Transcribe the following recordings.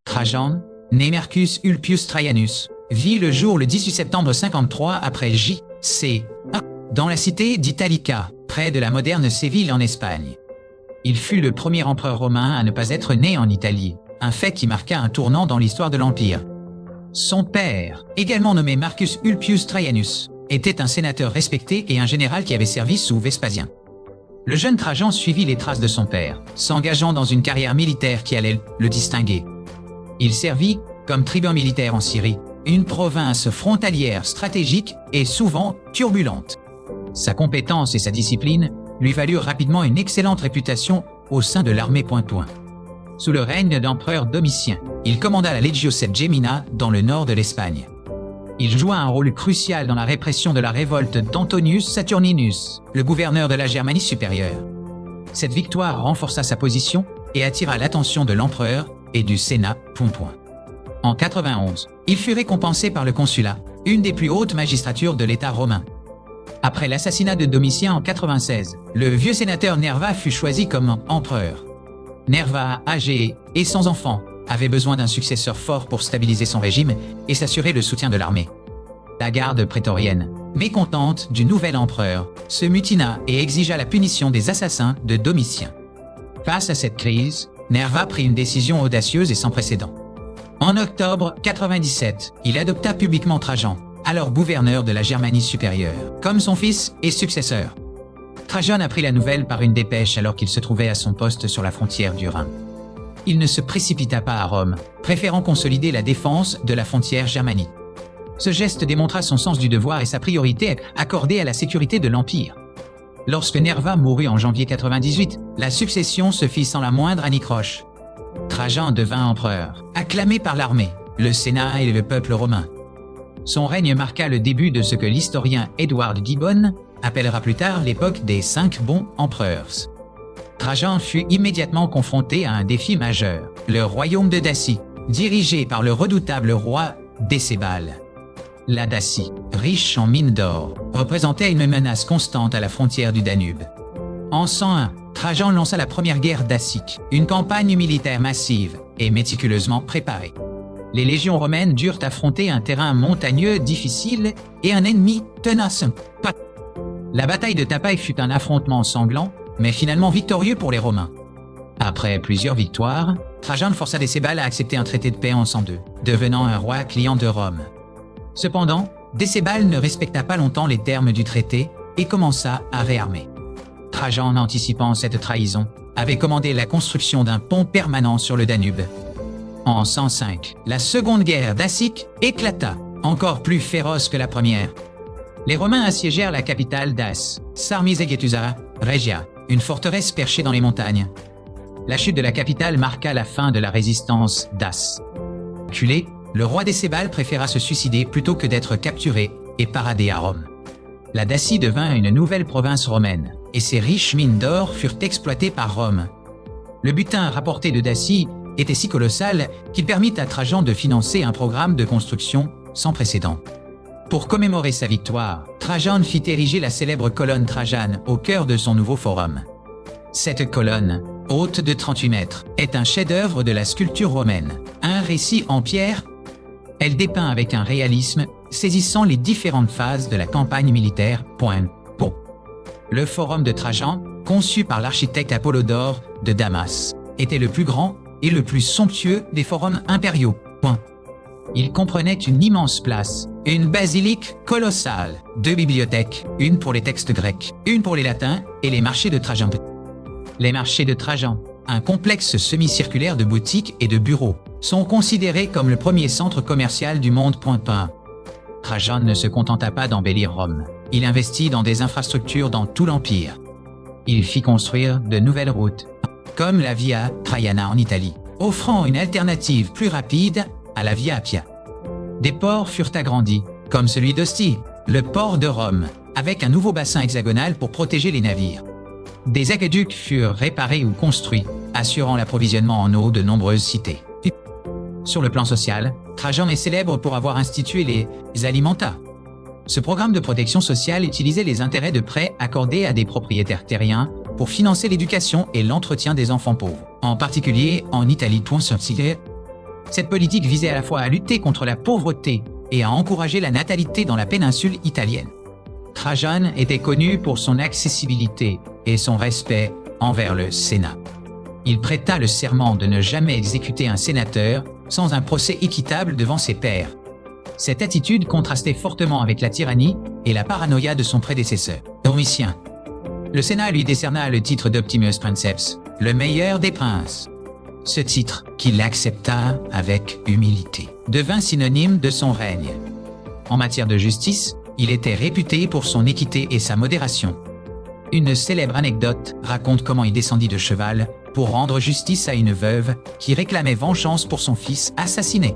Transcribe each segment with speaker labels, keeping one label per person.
Speaker 1: Trajan, né Marcus Ulpius Traianus, vit le jour le 18 septembre 53 après J.C. dans la cité d'Italica, près de la moderne Séville en Espagne. Il fut le premier empereur romain à ne pas être né en Italie, un fait qui marqua un tournant dans l'histoire de l'Empire. Son père, également nommé Marcus Ulpius Traianus, était un sénateur respecté et un général qui avait servi sous Vespasien. Le jeune Trajan suivit les traces de son père, s'engageant dans une carrière militaire qui allait le distinguer. Il servit comme tribun militaire en Syrie, une province frontalière stratégique et souvent turbulente. Sa compétence et sa discipline lui valurent rapidement une excellente réputation au sein de l'armée point-point. Sous le règne d'empereur Domitien, il commanda la Legio Septimina dans le nord de l'Espagne. Il joua un rôle crucial dans la répression de la révolte d'Antonius Saturninus, le gouverneur de la Germanie supérieure. Cette victoire renforça sa position et attira l'attention de l'empereur et du Sénat point-point. En 91, il fut récompensé par le consulat, une des plus hautes magistratures de l'État romain. Après l'assassinat de Domitien en 96, le vieux sénateur Nerva fut choisi comme empereur. Nerva, âgé et sans enfant, avait besoin d'un successeur fort pour stabiliser son régime et s'assurer le soutien de l'armée. La garde prétorienne, mécontente du nouvel empereur, se mutina et exigea la punition des assassins de Domitien. Face à cette crise, Nerva prit une décision audacieuse et sans précédent. En octobre 97, il adopta publiquement Trajan, alors gouverneur de la Germanie supérieure, comme son fils et successeur. Trajan apprit la nouvelle par une dépêche alors qu'il se trouvait à son poste sur la frontière du Rhin. Il ne se précipita pas à Rome, préférant consolider la défense de la frontière germanique. Ce geste démontra son sens du devoir et sa priorité accordée à la sécurité de l'Empire. Lorsque Nerva mourut en janvier 98, la succession se fit sans la moindre anicroche. Trajan devint empereur, acclamé par l'armée, le Sénat et le peuple romain. Son règne marqua le début de ce que l'historien Edward Gibbon appellera plus tard l'époque des 5 bons empereurs. Trajan fut immédiatement confronté à un défi majeur, le royaume de Dacie, dirigé par le redoutable roi Décébal. La Dacie, riche en mines d'or, représentait une menace constante à la frontière du Danube. En 101, Trajan lança la première guerre dacique, une campagne militaire massive et méticuleusement préparée. Les légions romaines durent affronter un terrain montagneux difficile et un ennemi tenace. La bataille de Tapaï fut un affrontement sanglant, mais finalement victorieux pour les Romains. Après plusieurs victoires, Trajan força Décébal à accepter un traité de paix en 102, devenant un roi client de Rome. Cependant, Décébal ne respecta pas longtemps les termes du traité et commença à réarmer. Trajan, en anticipant cette trahison, avait commandé la construction d'un pont permanent sur le Danube. En 105, la seconde guerre dacique éclata, encore plus féroce que la première. Les Romains assiégèrent la capitale Dace, Sarmizegetusa Regia, une forteresse perchée dans les montagnes. La chute de la capitale marqua la fin de la résistance dace. Acculé, le roi Décébal préféra se suicider plutôt que d'être capturé et paradé à Rome. La Dacie devint une nouvelle province romaine, et ses riches mines d'or furent exploitées par Rome. Le butin rapporté de Dacie était si colossal qu'il permit à Trajan de financer un programme de construction sans précédent. Pour commémorer sa victoire, Trajan fit ériger la célèbre colonne Trajane au cœur de son nouveau forum. Cette colonne, haute de 38 mètres, est un chef-d'œuvre de la sculpture romaine, un récit en pierre. Elle dépeint avec un réalisme saisissant les différentes phases de la campagne militaire. Le forum de Trajan, conçu par l'architecte Apollodore de Damas, était le plus grand et le plus somptueux des forums impériaux. Il comprenait une immense place, une basilique colossale, 2 bibliothèques, une pour les textes grecs, une pour les latins et les marchés de Trajan. Les marchés de Trajan, un complexe semi-circulaire de boutiques et de bureaux, sont considérés comme le premier centre commercial du monde. Trajan ne se contenta pas d'embellir Rome. Il investit dans des infrastructures dans tout l'Empire. Il fit construire de nouvelles routes, comme la Via Traiana en Italie, offrant une alternative plus rapide à la Via Appia. Des ports furent agrandis, comme celui d'Ostie, le port de Rome, avec un nouveau bassin hexagonal pour protéger les navires. Des aqueducs furent réparés ou construits, assurant l'approvisionnement en eau de nombreuses cités. Sur le plan social, Trajan est célèbre pour avoir institué les alimenta. Ce programme de protection sociale utilisait les intérêts de prêts accordés à des propriétaires terriens pour financer l'éducation et l'entretien des enfants pauvres, en particulier en Italie. Cette politique visait à la fois à lutter contre la pauvreté et à encourager la natalité dans la péninsule italienne. Trajan était connu pour son accessibilité et son respect envers le Sénat. Il prêta le serment de ne jamais exécuter un sénateur sans un procès équitable devant ses pairs. Cette attitude contrastait fortement avec la tyrannie et la paranoïa de son prédécesseur, Domitien. Le Sénat lui décerna le titre d'Optimus Princeps, le meilleur des princes. Ce titre, qu'il accepta avec humilité, devint synonyme de son règne. En matière de justice, il était réputé pour son équité et sa modération. Une célèbre anecdote raconte comment il descendit de cheval pour rendre justice à une veuve qui réclamait vengeance pour son fils assassiné.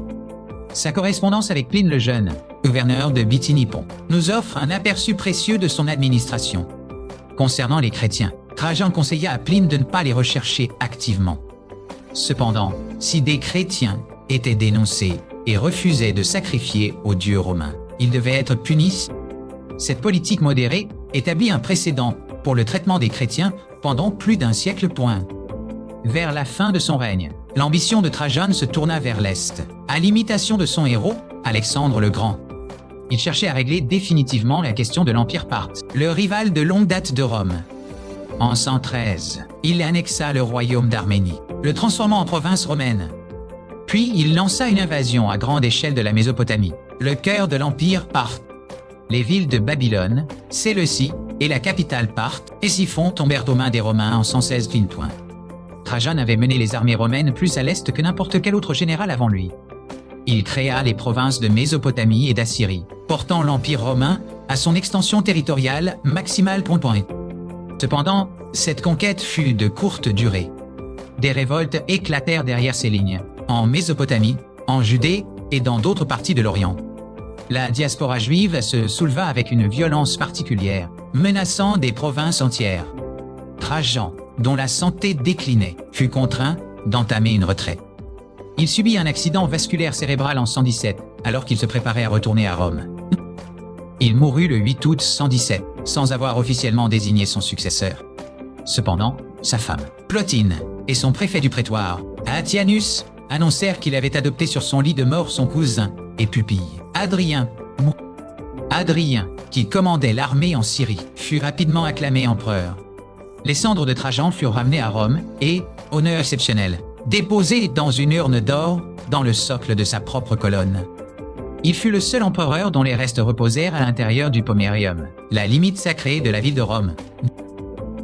Speaker 1: Sa correspondance avec Pline le Jeune, gouverneur de Bithynie-Pont, nous offre un aperçu précieux de son administration. Concernant les chrétiens, Trajan conseilla à Pline de ne pas les rechercher activement. Cependant, si des chrétiens étaient dénoncés et refusaient de sacrifier aux dieux romains, ils devaient être punis. Cette politique modérée établit un précédent pour le traitement des chrétiens pendant plus d'un siècle. Vers la fin de son règne, l'ambition de Trajan se tourna vers l'Est, à l'imitation de son héros, Alexandre le Grand. Il cherchait à régler définitivement la question de l'Empire parthe, le rival de longue date de Rome. En 113, il annexa le royaume d'Arménie, le transformant en province romaine. Puis il lança une invasion à grande échelle de la Mésopotamie, le cœur de l'Empire parthe. Les villes de Babylone, Séleucie et la capitale parthe, Ctesiphon, tombèrent aux mains des Romains en 116. Trajan avait mené les armées romaines plus à l'est que n'importe quel autre général avant lui. Il créa les provinces de Mésopotamie et d'Assyrie, portant l'Empire romain à son extension territoriale maximale. Cependant, cette conquête fut de courte durée. Des révoltes éclatèrent derrière ses lignes, en Mésopotamie, en Judée et dans d'autres parties de l'Orient. La diaspora juive se souleva avec une violence particulière, menaçant des provinces entières. Trajan, dont la santé déclinait, fut contraint d'entamer une retraite. Il subit un accident vasculaire cérébral en 117, alors qu'il se préparait à retourner à Rome. Il mourut le 8 août 117, sans avoir officiellement désigné son successeur. Cependant, sa femme, Plotine, et son préfet du prétoire, Atianus, annoncèrent qu'il avait adopté sur son lit de mort son cousin et pupille, Adrien. Adrien, qui commandait l'armée en Syrie, fut rapidement acclamé empereur. Les cendres de Trajan furent ramenées à Rome et, honneur exceptionnel, déposées dans une urne d'or dans le socle de sa propre colonne. Il fut le seul empereur dont les restes reposèrent à l'intérieur du Pomerium, la limite sacrée de la ville de Rome.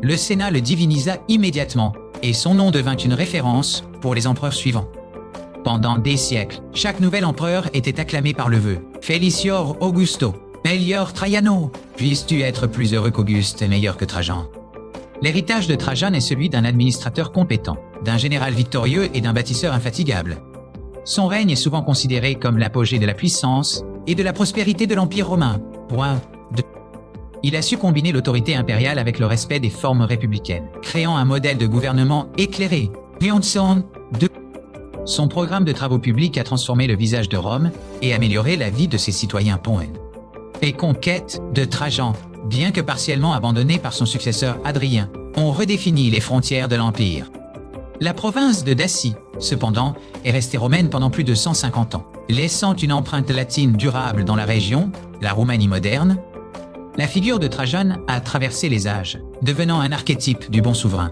Speaker 1: Le Sénat le divinisa immédiatement et son nom devint une référence pour les empereurs suivants. Pendant des siècles, chaque nouvel empereur était acclamé par le vœu « Felicior Augusto, meilleur Traiano, puisses-tu être plus heureux qu'Auguste et meilleur que Trajan ». L'héritage de Trajan est celui d'un administrateur compétent, d'un général victorieux et d'un bâtisseur infatigable. Son règne est souvent considéré comme l'apogée de la puissance et de la prospérité de l'Empire romain. Il a su combiner l'autorité impériale avec le respect des formes républicaines, créant un modèle de gouvernement éclairé. Son programme de travaux publics a transformé le visage de Rome et amélioré la vie de ses citoyens. Les conquêtes de Trajan, bien que partiellement abandonnées par son successeur Adrien, ont redéfini les frontières de l'Empire. La province de Dacie, cependant, est restée romaine pendant plus de 150 ans, laissant une empreinte latine durable dans la région, la Roumanie moderne. La figure de Trajan a traversé les âges, devenant un archétype du bon souverain.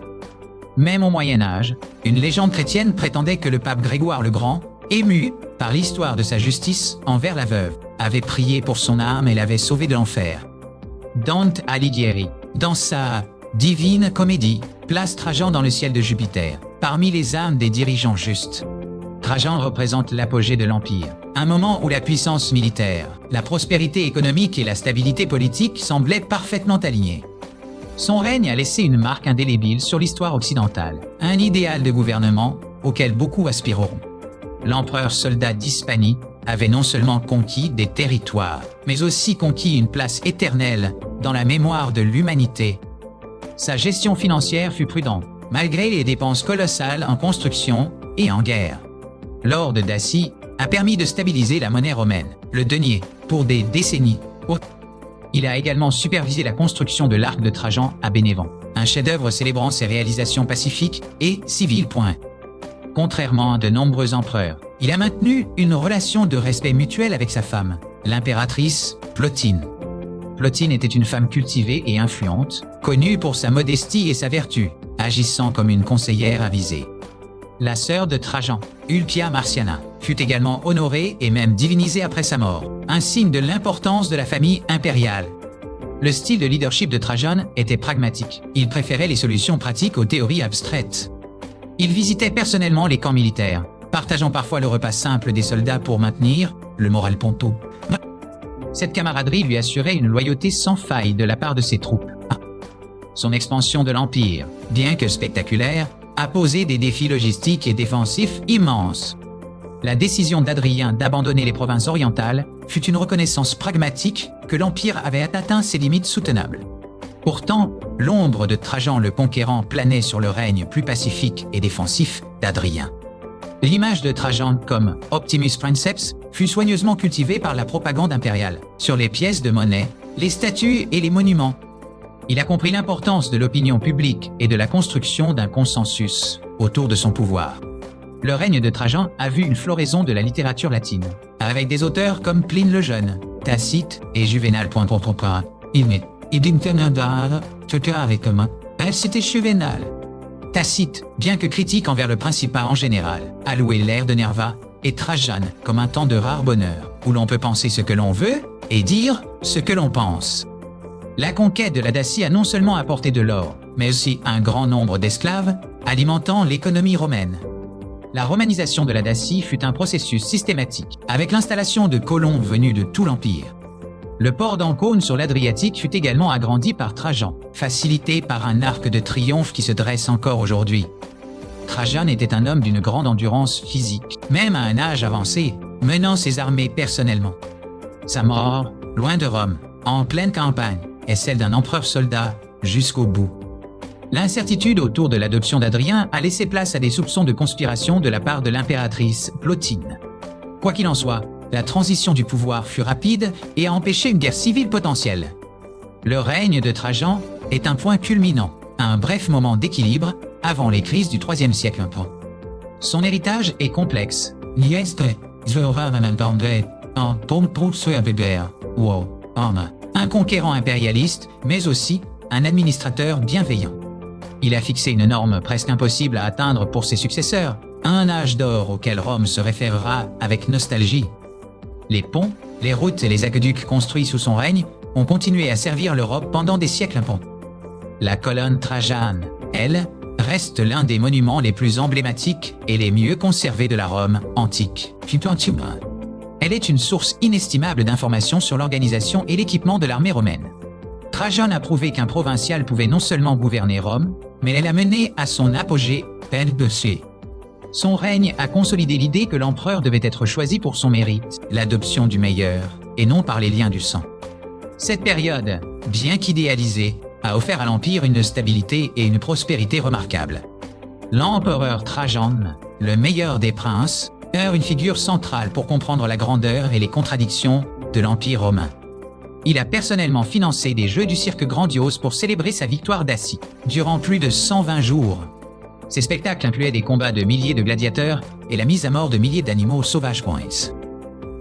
Speaker 1: Même au Moyen Âge, une légende chrétienne prétendait que le pape Grégoire le Grand, ému par l'histoire de sa justice envers la veuve, avait prié pour son âme et l'avait sauvée de l'enfer. Dante Alighieri, dans sa Divine Comédie, place Trajan dans le ciel de Jupiter, parmi les âmes des dirigeants justes. Trajan représente l'apogée de l'Empire, un moment où la puissance militaire, la prospérité économique et la stabilité politique semblaient parfaitement alignées. Son règne a laissé une marque indélébile sur l'histoire occidentale, un idéal de gouvernement auquel beaucoup aspireront. L'empereur soldat d'Hispanie avait non seulement conquis des territoires, mais aussi conquis une place éternelle dans la mémoire de l'humanité. Sa gestion financière fut prudente, malgré les dépenses colossales en construction et en guerre. L'or de Dacie a permis de stabiliser la monnaie romaine, le denier, pour des décennies. Il a également supervisé la construction de l'arc de Trajan à Bénévent, un chef-d'œuvre célébrant ses réalisations pacifiques et civiles. Contrairement à de nombreux empereurs, il a maintenu une relation de respect mutuel avec sa femme, l'impératrice Plotine. Plotine était une femme cultivée et influente, connue pour sa modestie et sa vertu, agissant comme une conseillère avisée. La sœur de Trajan, Ulpia Marciana, fut également honorée et même divinisée après sa mort, un signe de l'importance de la famille impériale. Le style de leadership de Trajan était pragmatique. Il préférait les solutions pratiques aux théories abstraites. Il visitait personnellement les camps militaires, partageant parfois le repas simple des soldats pour maintenir le moral ponto. Cette camaraderie lui assurait une loyauté sans faille de la part de ses troupes. Son expansion de l'Empire, bien que spectaculaire, a posé des défis logistiques et défensifs immenses. La décision d'Adrien d'abandonner les provinces orientales fut une reconnaissance pragmatique que l'Empire avait atteint ses limites soutenables. Pourtant, l'ombre de Trajan le Conquérant planait sur le règne plus pacifique et défensif d'Adrien. L'image de Trajan comme Optimus Princeps fut soigneusement cultivée par la propagande impériale, sur les pièces de monnaie, les statues et les monuments. Il a compris l'importance de l'opinion publique et de la construction d'un consensus autour de son pouvoir. Le règne de Trajan a vu une floraison de la littérature latine, avec des auteurs comme Pline le Jeune, Tacite et Juvénal. C'était Juvénal. Tacite, bien que critique envers le Principat en général, a loué l'ère de Nerva et Trajan comme un temps de rare bonheur, où l'on peut penser ce que l'on veut et dire ce que l'on pense. La conquête de la Dacie a non seulement apporté de l'or, mais aussi un grand nombre d'esclaves, alimentant l'économie romaine. La romanisation de la Dacie fut un processus systématique, avec l'installation de colons venus de tout l'Empire. Le port d'Ancône sur l'Adriatique fut également agrandi par Trajan, facilité par un arc de triomphe qui se dresse encore aujourd'hui. Trajan était un homme d'une grande endurance physique, même à un âge avancé, menant ses armées personnellement. Sa mort, loin de Rome, en pleine campagne, est celle d'un empereur-soldat jusqu'au bout. L'incertitude autour de l'adoption d'Adrien a laissé place à des soupçons de conspiration de la part de l'impératrice Plotine. Quoi qu'il en soit, la transition du pouvoir fut rapide et a empêché une guerre civile potentielle. Le règne de Trajan est un point culminant, un bref moment d'équilibre avant les crises du IIIe siècle. Son héritage est complexe. Un conquérant impérialiste, mais aussi un administrateur bienveillant. Il a fixé une norme presque impossible à atteindre pour ses successeurs, un âge d'or auquel Rome se référera avec nostalgie. Les ponts, les routes et les aqueducs construits sous son règne ont continué à servir l'Europe pendant des siècles. La colonne Trajane, elle, reste l'un des monuments les plus emblématiques et les mieux conservés de la Rome antique. Elle est une source inestimable d'informations sur l'organisation et l'équipement de l'armée romaine. Trajan a prouvé qu'un provincial pouvait non seulement gouverner Rome, mais elle a mené à son apogée. Son règne a consolidé l'idée que l'empereur devait être choisi pour son mérite, l'adoption du meilleur, et non par les liens du sang. Cette période, bien qu'idéalisée, a offert à l'Empire une stabilité et une prospérité remarquables. L'empereur Trajan, le meilleur des princes, est une figure centrale pour comprendre la grandeur et les contradictions de l'Empire romain. Il a personnellement financé des jeux du cirque grandioses pour célébrer sa victoire d'Acie, durant plus de 120 jours. Ces spectacles incluaient des combats de milliers de gladiateurs et la mise à mort de milliers d'animaux sauvages.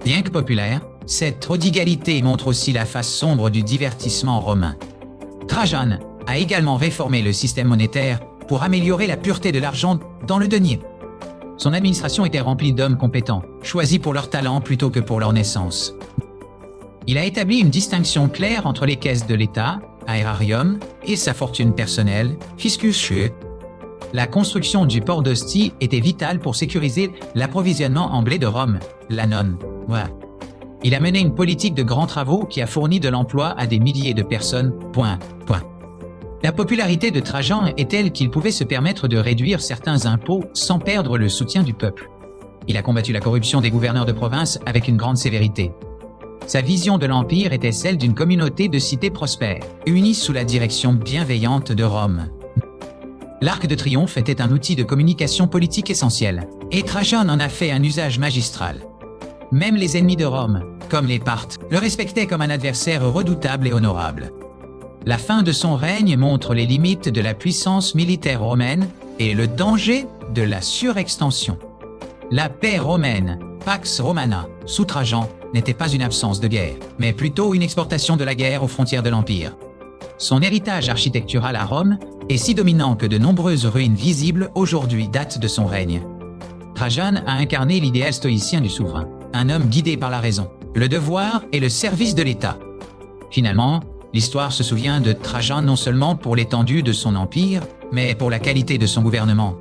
Speaker 1: Bien que populaire, cette prodigalité montre aussi la face sombre du divertissement romain. Trajan a également réformé le système monétaire pour améliorer la pureté de l'argent dans le denier. Son administration était remplie d'hommes compétents, choisis pour leur talent plutôt que pour leur naissance. Il a établi une distinction claire entre les caisses de l'État, aérarium, et sa fortune personnelle, fiscus. La construction du port d'Ostie était vitale pour sécuriser l'approvisionnement en blé de Rome, l'Anon. Il a mené une politique de grands travaux qui a fourni de l'emploi à des milliers de personnes. La popularité de Trajan est telle qu'il pouvait se permettre de réduire certains impôts sans perdre le soutien du peuple. Il a combattu la corruption des gouverneurs de province avec une grande sévérité. Sa vision de l'Empire était celle d'une communauté de cités prospères, unie sous la direction bienveillante de Rome. L'Arc de Triomphe était un outil de communication politique essentiel, et Trajan en a fait un usage magistral. Même les ennemis de Rome, comme les Parthes, le respectaient comme un adversaire redoutable et honorable. La fin de son règne montre les limites de la puissance militaire romaine et le danger de la surextension. La paix romaine, Pax Romana, sous Trajan, n'était pas une absence de guerre, mais plutôt une exportation de la guerre aux frontières de l'Empire. Son héritage architectural à Rome est si dominant que de nombreuses ruines visibles aujourd'hui datent de son règne. Trajan a incarné l'idéal stoïcien du souverain, un homme guidé par la raison, le devoir et le service de l'État. Finalement, l'histoire se souvient de Trajan non seulement pour l'étendue de son empire, mais pour la qualité de son gouvernement.